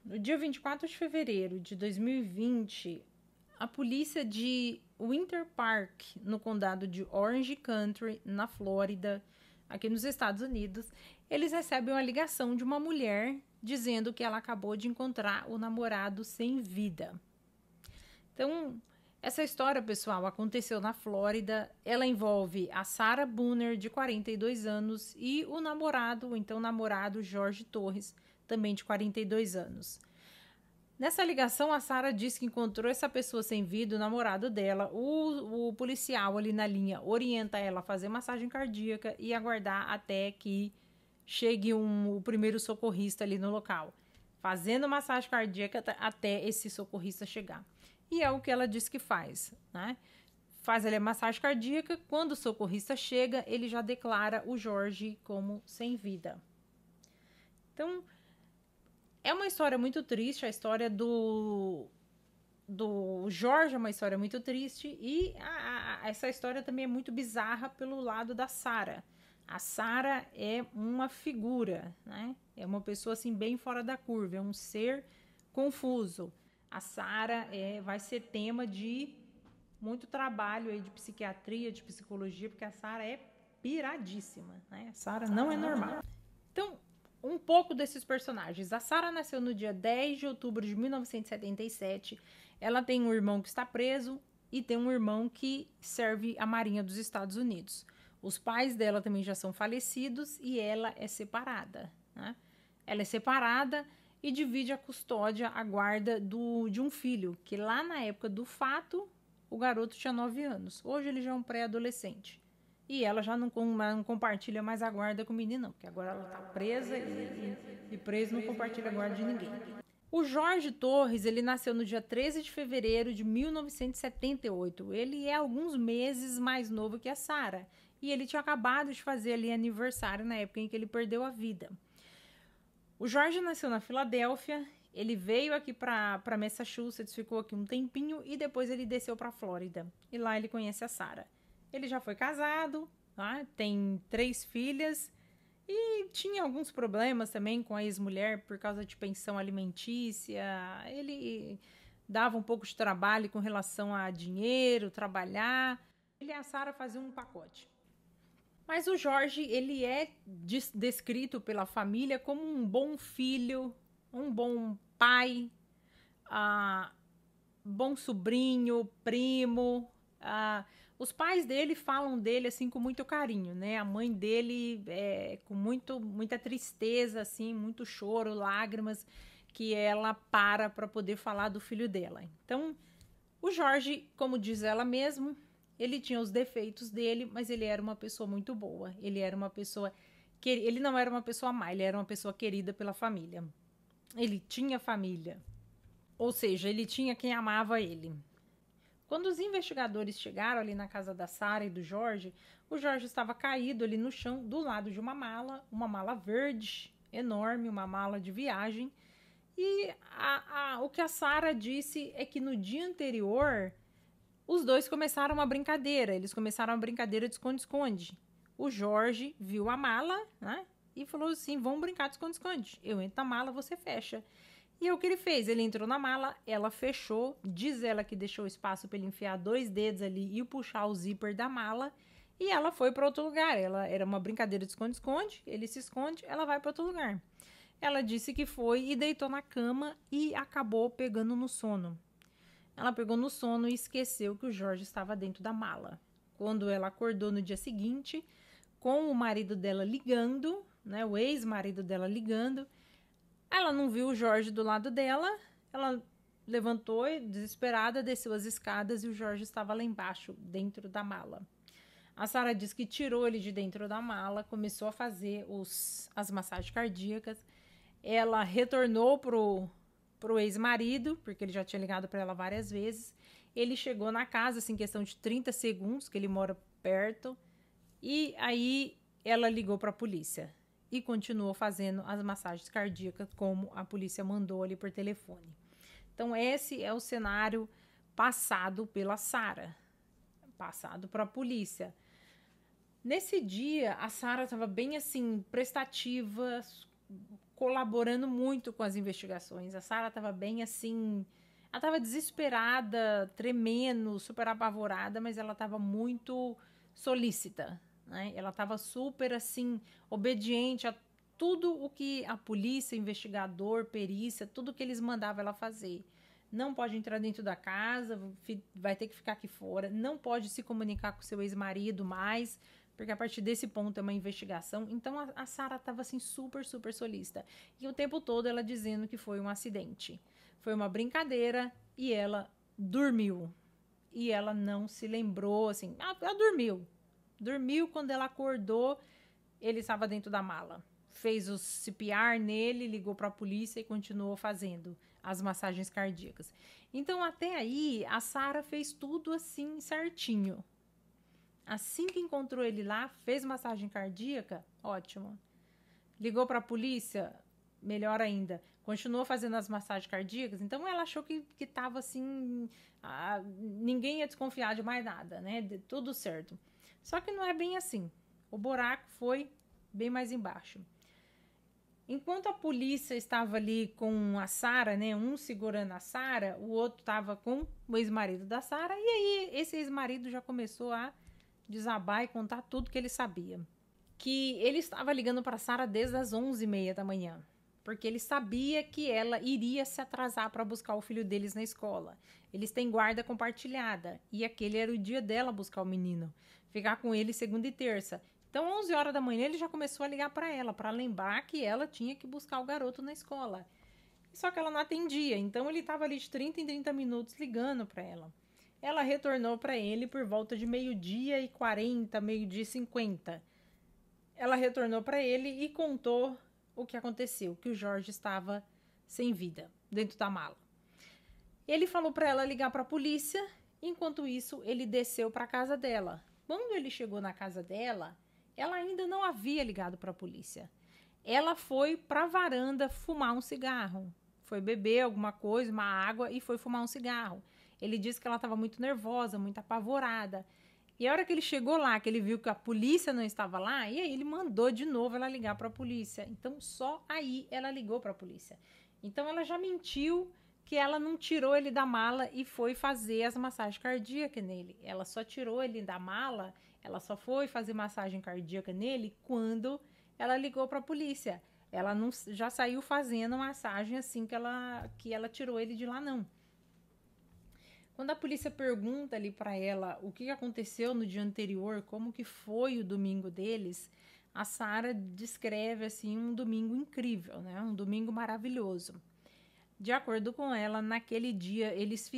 No dia 24 de fevereiro de 2020, a polícia de Winter Park, no condado de Orange County, na Flórida, aqui nos Estados Unidos, eles recebem uma ligação de uma mulher dizendo que ela acabou de encontrar o namorado sem vida. Então, essa história, pessoal, aconteceu na Flórida. Ela envolve a Sarah Bunner, de 42 anos, e o namorado, o então namorado Jorge Torres, também de 42 anos. Nessa ligação, a Sarah disse que encontrou essa pessoa sem vida, o namorado dela. O policial ali na linha orienta ela a fazer massagem cardíaca e aguardar até que chegue o primeiro socorrista ali no local, fazendo massagem cardíaca até esse socorrista chegar. E é o que ela disse que faz, né? Faz ali a massagem cardíaca, quando o socorrista chega, ele já declara o Jorge como sem vida. Então, é uma história muito triste, a história do Jorge é uma história muito triste, e essa história também é muito bizarra pelo lado da Sarah. A Sarah é uma figura, né? É uma pessoa assim bem fora da curva, é um ser confuso. A Sarah vai ser tema de muito trabalho aí de psiquiatria, de psicologia, porque a Sarah é piradíssima, né? A Sarah não é normal. Então, um pouco desses personagens. A Sarah nasceu no dia 10 de outubro de 1977. Ela tem um irmão que está preso e tem um irmão que serve a Marinha dos Estados Unidos. Os pais dela também já são falecidos e ela é separada, né? Ela é separada e divide a custódia, a guarda de um filho, que lá na época do fato, o garoto tinha 9 anos. Hoje ele já é um pré-adolescente. E ela já não compartilha mais a guarda com o menino, não, porque agora ela está presa e preso não compartilha a guarda de ninguém. O Jorge Torres, ele nasceu no dia 13 de fevereiro de 1978. Ele é alguns meses mais novo que a Sarah. E ele tinha acabado de fazer ali aniversário na época em que ele perdeu a vida. O Jorge nasceu na Filadélfia, ele veio aqui para Massachusetts, ficou aqui um tempinho e depois ele desceu para a Flórida. E lá ele conhece a Sarah. Ele já foi casado, tá? Tem 3 filhas e tinha alguns problemas também com a ex-mulher por causa de pensão alimentícia. Ele dava um pouco de trabalho com relação a dinheiro, trabalhar. Ele e a Sarah faziam um pacote. Mas o Jorge, ele é descrito pela família como um bom filho, um bom pai, bom sobrinho, primo. Os pais dele falam dele assim com muito carinho, né? A mãe dele com muita tristeza, assim, muito choro, lágrimas, que ela para poder falar do filho dela. Então, o Jorge, como diz ela mesmo, ele tinha os defeitos dele, mas ele era uma pessoa muito boa. Ele era uma pessoa que ele não era uma pessoa má, ele era uma pessoa querida pela família. Ele tinha família. Ou seja, ele tinha quem amava ele. Quando os investigadores chegaram ali na casa da Sarah e do Jorge, o Jorge estava caído ali no chão, do lado de uma mala verde, enorme, uma mala de viagem. E o que a Sarah disse é que no dia anterior, os dois começaram uma brincadeira. Eles começaram uma brincadeira de esconde-esconde. O Jorge viu a mala, né? E falou assim, vamos brincar de esconde-esconde. Eu entro na mala, você fecha. E é o que ele fez. Ele entrou na mala, ela fechou. Diz ela que deixou espaço para ele enfiar 2 dedos ali e puxar o zíper da mala. E ela foi para outro lugar. Ela era uma brincadeira de esconde-esconde. Ele se esconde, ela vai para outro lugar. Ela disse que foi e deitou na cama e acabou pegando no sono. Ela pegou no sono e esqueceu que o Jorge estava dentro da mala. Quando ela acordou no dia seguinte, com o marido dela ligando, né, o ex-marido dela ligando, ela não viu o Jorge do lado dela, ela levantou e, desesperada, desceu as escadas e o Jorge estava lá embaixo, dentro da mala. A Sarah diz que tirou ele de dentro da mala, começou a fazer as massagens cardíacas. Ela retornou pro ex-marido, porque ele já tinha ligado para ela várias vezes. Ele chegou na casa, assim, em questão de 30 segundos, que ele mora perto. E aí ela ligou para a polícia e continuou fazendo as massagens cardíacas como a polícia mandou ali por telefone. Então esse é o cenário passado pela Sarah, passado para a polícia. Nesse dia, a Sarah estava bem assim, prestativa, colaborando muito com as investigações. A Sarah estava bem assim, ela estava desesperada, tremendo, super apavorada, mas ela estava muito solícita, né? Ela estava super assim, obediente a tudo o que a polícia, investigador, perícia, tudo que eles mandavam ela fazer. Não pode entrar dentro da casa, vai ter que ficar aqui fora, não pode se comunicar com seu ex-marido mais, porque a partir desse ponto é uma investigação. Então a Sarah estava assim super, super solícita. E o tempo todo ela dizendo que foi um acidente. Foi uma brincadeira e ela dormiu. E ela não se lembrou, assim, ela dormiu. Dormiu, quando ela acordou, ele estava dentro da mala. Fez o CPR nele, ligou para a polícia e continuou fazendo as massagens cardíacas. Então, até aí, a Sarah fez tudo assim certinho. Assim que encontrou ele lá, fez massagem cardíaca, ótimo. Ligou para a polícia, melhor ainda. Continuou fazendo as massagens cardíacas, então ela achou que estava assim, ninguém ia desconfiar de mais nada, né? Tudo certo. Só que não é bem assim. O buraco foi bem mais embaixo. Enquanto a polícia estava ali com a Sarah, né, um segurando a Sarah, o outro estava com o ex-marido da Sarah, e aí esse ex-marido já começou a desabar e contar tudo que ele sabia. Que ele estava ligando para a Sarah desde as 11h30 da manhã, porque ele sabia que ela iria se atrasar para buscar o filho deles na escola. Eles têm guarda compartilhada, e aquele era o dia dela buscar o menino, ficar com ele segunda e terça. Então, 11 horas da manhã, ele já começou a ligar para ela, para lembrar que ela tinha que buscar o garoto na escola. Só que ela não atendia, então ele estava ali de 30 em 30 minutos ligando para ela. Ela retornou para ele por volta de 12h40, 12h50. Ela retornou para ele e contou o que aconteceu, que o Jorge estava sem vida, dentro da mala. Ele falou para ela ligar para a polícia, enquanto isso ele desceu para a casa dela. Quando ele chegou na casa dela, ela ainda não havia ligado para a polícia. Ela foi para a varanda fumar um cigarro. Foi beber alguma coisa, uma água, e foi fumar um cigarro. Ele disse que ela estava muito nervosa, muito apavorada. E a hora que ele chegou lá, que ele viu que a polícia não estava lá, e aí ele mandou de novo ela ligar para a polícia. Então, só aí ela ligou para a polícia. Então, ela já mentiu que ela não tirou ele da mala e foi fazer as massagens cardíacas nele. Ela só tirou ele da mala, ela só foi fazer massagem cardíaca nele quando ela ligou para a polícia. Ela não, já saiu fazendo massagem assim que ela tirou ele de lá, não. Quando a polícia pergunta ali para ela o que aconteceu no dia anterior, como que foi o domingo deles, a Sarah descreve assim um domingo incrível, né? Um domingo maravilhoso. De acordo com ela, naquele dia eles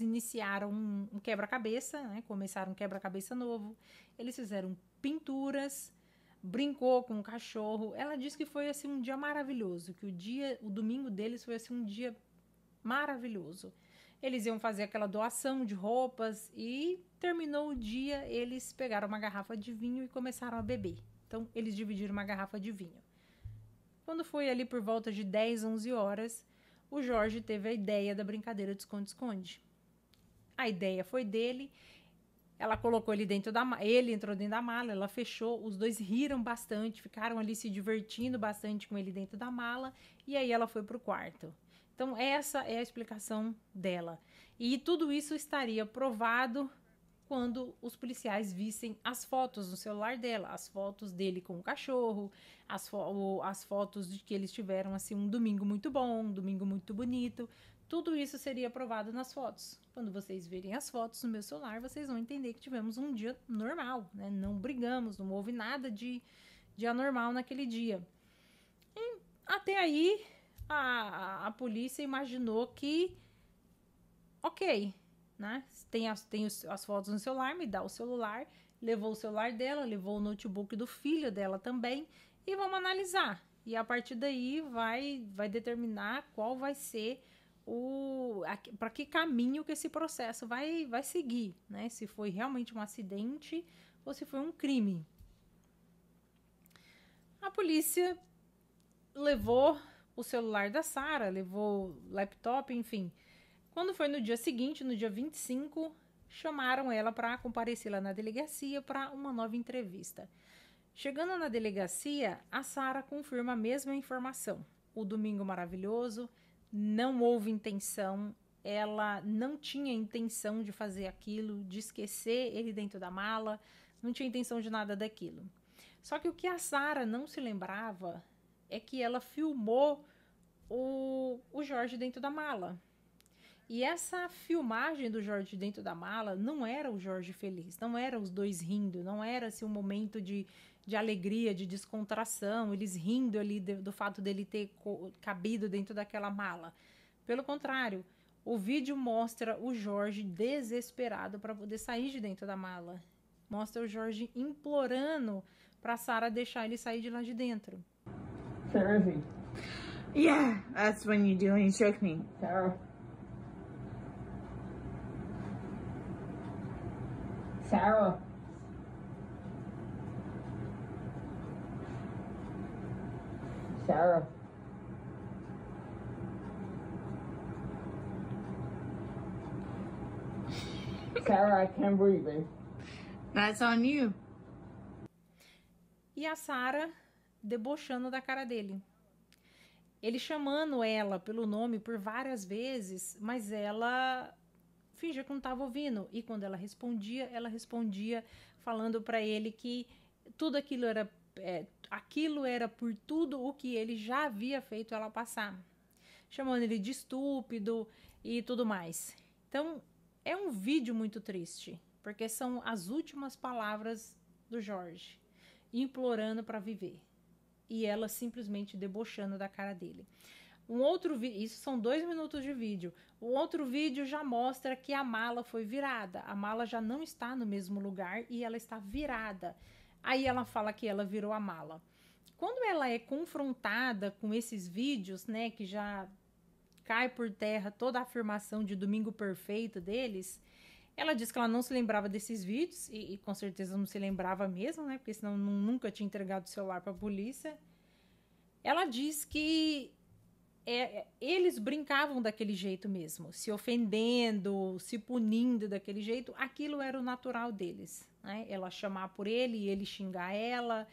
iniciaram um quebra-cabeça, né? Começaram um quebra-cabeça novo. Eles fizeram pinturas, brincou com o cachorro. Ela disse que foi assim um dia maravilhoso, que o domingo deles foi assim um dia maravilhoso. Eles iam fazer aquela doação de roupas e terminou o dia, eles pegaram uma garrafa de vinho e começaram a beber. Então, eles dividiram uma garrafa de vinho. Quando foi ali por volta de 10, 11 horas, o Jorge teve a ideia da brincadeira de esconde-esconde. A ideia foi dele, ela colocou ele dentro da mala, ele entrou dentro da mala, ela fechou, os dois riram bastante, ficaram ali se divertindo bastante com ele dentro da mala, e aí ela foi pro quarto. Então, essa é a explicação dela. E tudo isso estaria provado quando os policiais vissem as fotos no celular dela, as fotos dele com o cachorro, as fotos de que eles tiveram assim um domingo muito bom, um domingo muito bonito. Tudo isso seria provado nas fotos. Quando vocês verem as fotos no meu celular, vocês vão entender que tivemos um dia normal, né? Não brigamos, não houve nada de anormal naquele dia. E até aí, a polícia imaginou que, ok, né? Tem as fotos no celular, me dá o celular, levou o celular dela, levou o notebook do filho dela também, e vamos analisar. E a partir daí vai determinar qual vai ser para que caminho que esse processo vai seguir, né? Se foi realmente um acidente ou se foi um crime. A polícia levou o celular da Sarah, levou o laptop, enfim. Quando foi no dia seguinte, no dia 25, chamaram ela para comparecer lá na delegacia para uma nova entrevista. Chegando na delegacia, a Sarah confirma a mesma informação. O domingo maravilhoso, não houve intenção, ela não tinha intenção de fazer aquilo, de esquecer ele dentro da mala, não tinha intenção de nada daquilo. Só que o que a Sarah não se lembrava é que ela filmou o Jorge dentro da mala. E essa filmagem do Jorge dentro da mala não era o Jorge feliz, não era os dois rindo, não era assim, um momento de alegria, de descontração, eles rindo ali do fato dele ter cabido dentro daquela mala. Pelo contrário, o vídeo mostra o Jorge desesperado para poder sair de dentro da mala. Mostra o Jorge implorando para Sarah deixar ele sair de lá de dentro. Sarah, yeah, that's when you do and you shook me. Sarah. Sarah. Sarah. Sarah, I can't breathe, babe. That's on you. E a Sarah debochando da cara dele. Ele chamando ela pelo nome por várias vezes, mas ela fingia que não estava ouvindo. E quando ela respondia falando para ele que tudo aquilo era por tudo o que ele já havia feito ela passar. Chamando ele de estúpido e tudo mais. Então, é um vídeo muito triste, porque são as últimas palavras do Jorge, implorando para viver. E ela simplesmente debochando da cara dele. Um outro vídeo, isso são 2 minutos de vídeo. O outro vídeo já mostra que a mala foi virada. A mala já não está no mesmo lugar e ela está virada. Aí ela fala que ela virou a mala. Quando ela é confrontada com esses vídeos, né, que já cai por terra toda a afirmação de domingo perfeito deles, ela diz que ela não se lembrava desses vídeos, e com certeza não se lembrava mesmo, né, porque senão nunca tinha entregado o celular para a polícia. Ela diz que eles brincavam daquele jeito mesmo, se ofendendo, se punindo daquele jeito, aquilo era o natural deles, né? Ela chamar por ele xingar ela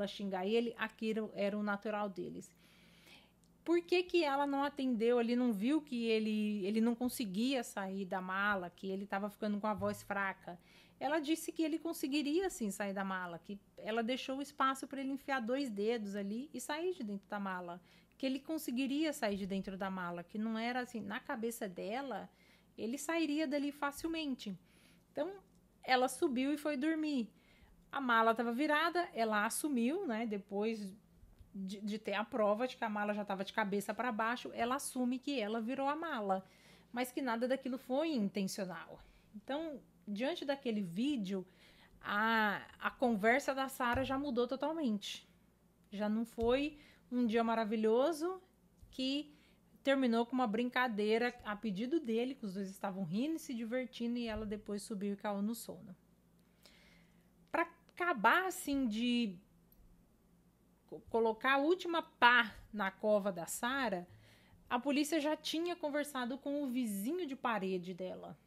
xingar ele, aquilo era o natural deles. Por que ela não atendeu ali, não viu que ele não conseguia sair da mala, que ele estava ficando com a voz fraca? Ela disse que ele conseguiria sim sair da mala, que ela deixou o espaço para ele enfiar 2 dedos ali e sair de dentro da mala, que ele conseguiria sair de dentro da mala, que não era assim, na cabeça dela, ele sairia dali facilmente. Então, ela subiu e foi dormir. A mala estava virada, ela assumiu, né, depois de ter a prova de que a mala já estava de cabeça para baixo, ela assume que ela virou a mala, mas que nada daquilo foi intencional. Então, diante daquele vídeo, a conversa da Sarah já mudou totalmente. Já não foi um dia maravilhoso que terminou com uma brincadeira a pedido dele, que os dois estavam rindo e se divertindo, e ela depois subiu e caiu no sono. Para acabar assim de colocar a última pá na cova da Sarah, a polícia já tinha conversado com o vizinho de parede dela.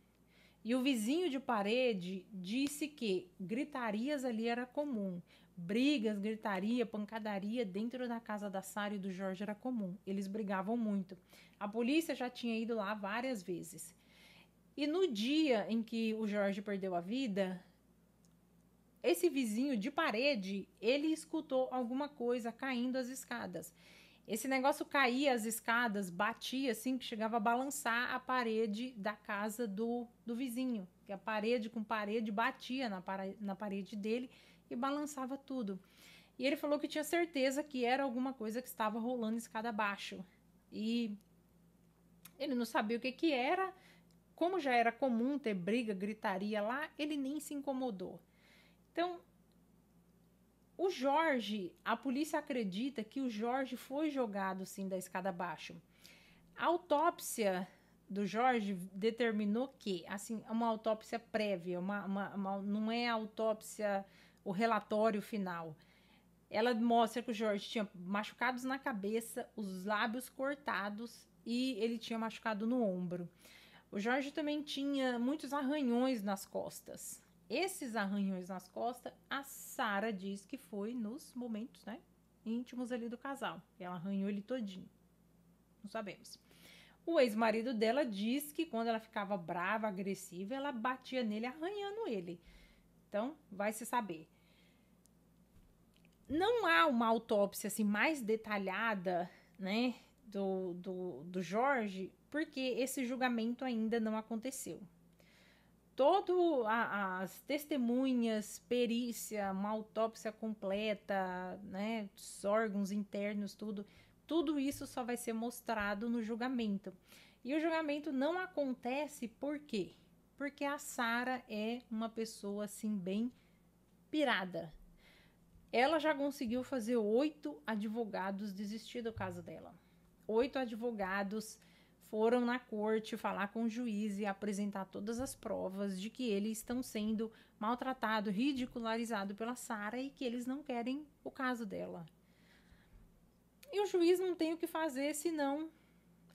E o vizinho de parede disse que gritarias ali era comum. Brigas, gritaria, pancadaria dentro da casa da Sarah e do Jorge era comum. Eles brigavam muito. A polícia já tinha ido lá várias vezes. E no dia em que o Jorge perdeu a vida, esse vizinho de parede, ele escutou alguma coisa caindo as escadas. Esse negócio caía as escadas, batia assim, que chegava a balançar a parede da casa do vizinho. Que a parede com parede batia na parede dele e balançava tudo. E ele falou que tinha certeza que era alguma coisa que estava rolando escada abaixo. E ele não sabia o que era. Como já era comum ter briga, gritaria lá, ele nem se incomodou. Então, o Jorge, a polícia acredita que o Jorge foi jogado sim da escada abaixo. A autópsia do Jorge determinou que, assim, uma autópsia prévia, não é a autópsia, o relatório final. Ela mostra que o Jorge tinha machucados na cabeça, os lábios cortados e ele tinha machucado no ombro. O Jorge também tinha muitos arranhões nas costas. Esses arranhões nas costas, a Sarah diz que foi nos momentos, né, íntimos ali do casal. Ela arranhou ele todinho. Não sabemos. O ex-marido dela diz que quando ela ficava brava, agressiva, ela batia nele, arranhando ele. Então, vai se saber. Não há uma autópsia assim mais detalhada, né, do Jorge, porque esse julgamento ainda não aconteceu. As testemunhas, perícia, uma autópsia completa, né, os órgãos internos, tudo isso só vai ser mostrado no julgamento. E o julgamento não acontece por quê? Porque a Sarah é uma pessoa assim bem pirada. Ela já conseguiu fazer 8 advogados desistir do caso dela. 8 advogados foram na corte falar com o juiz e apresentar todas as provas de que eles estão sendo maltratados, ridicularizados pela Sarah e que eles não querem o caso dela. E o juiz não tem o que fazer senão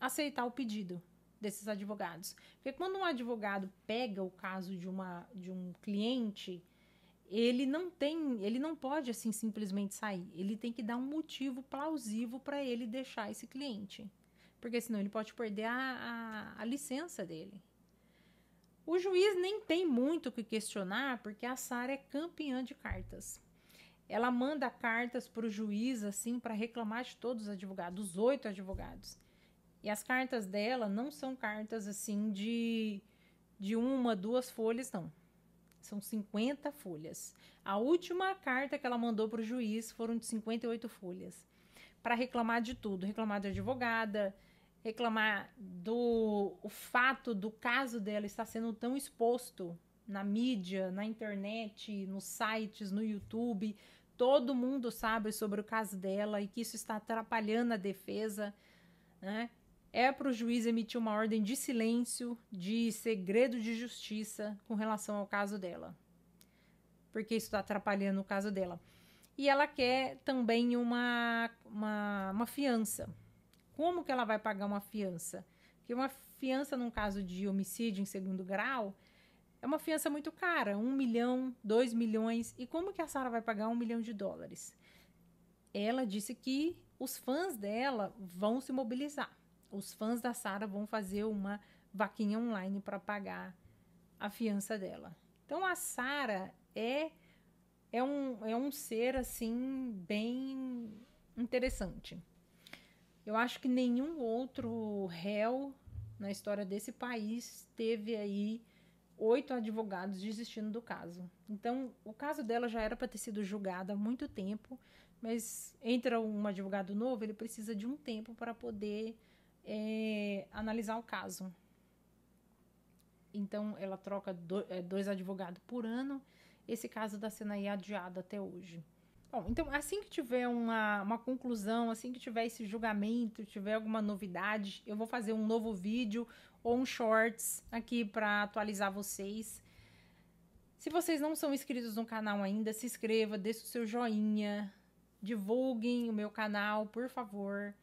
aceitar o pedido desses advogados. Porque quando um advogado pega o caso de um cliente, ele não pode assim simplesmente sair. Ele tem que dar um motivo plausível para ele deixar esse cliente. Porque senão ele pode perder a licença dele. O juiz nem tem muito o que questionar, porque a Sarah é campeã de cartas. Ela manda cartas para o juiz assim para reclamar de todos os advogados, os 8 advogados. E as cartas dela não são cartas assim de 1, 2 folhas, não. São 50 folhas. A última carta que ela mandou para o juiz foram de 58 folhas. Para reclamar de tudo. Reclamar da advogada, reclamar do fato do caso dela estar sendo tão exposto na mídia, na internet, nos sites, no YouTube. Todo mundo sabe sobre o caso dela e que isso está atrapalhando a defesa, né? É para o juiz emitir uma ordem de silêncio, de segredo de justiça com relação ao caso dela. Porque isso está atrapalhando o caso dela. E ela quer também uma fiança. Como que ela vai pagar uma fiança? Porque uma fiança num caso de homicídio em segundo grau é uma fiança muito cara. 1 milhão, 2 milhões. E como que a Sarah vai pagar $1 milhão? Ela disse que os fãs dela vão se mobilizar. Os fãs da Sarah vão fazer uma vaquinha online para pagar a fiança dela. Então, a Sarah é um ser, assim, bem interessante. Eu acho que nenhum outro réu na história desse país teve aí 8 advogados desistindo do caso. Então, o caso dela já era para ter sido julgado há muito tempo, mas entra um advogado novo, ele precisa de um tempo para poder analisar o caso. Então, ela troca 2 advogados por ano. Esse caso está sendo aí adiado até hoje. Bom, então, assim que tiver uma conclusão, assim que tiver esse julgamento, tiver alguma novidade, eu vou fazer um novo vídeo ou um shorts aqui para atualizar vocês. Se vocês não são inscritos no canal ainda, se inscreva, deixe o seu joinha, divulguem o meu canal, por favor.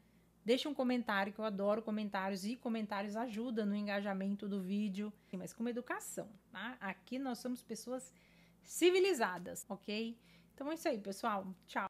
Deixe um comentário, que eu adoro comentários, e comentários ajudam no engajamento do vídeo, mas com educação, tá? Aqui nós somos pessoas civilizadas, ok? Então é isso aí, pessoal. Tchau!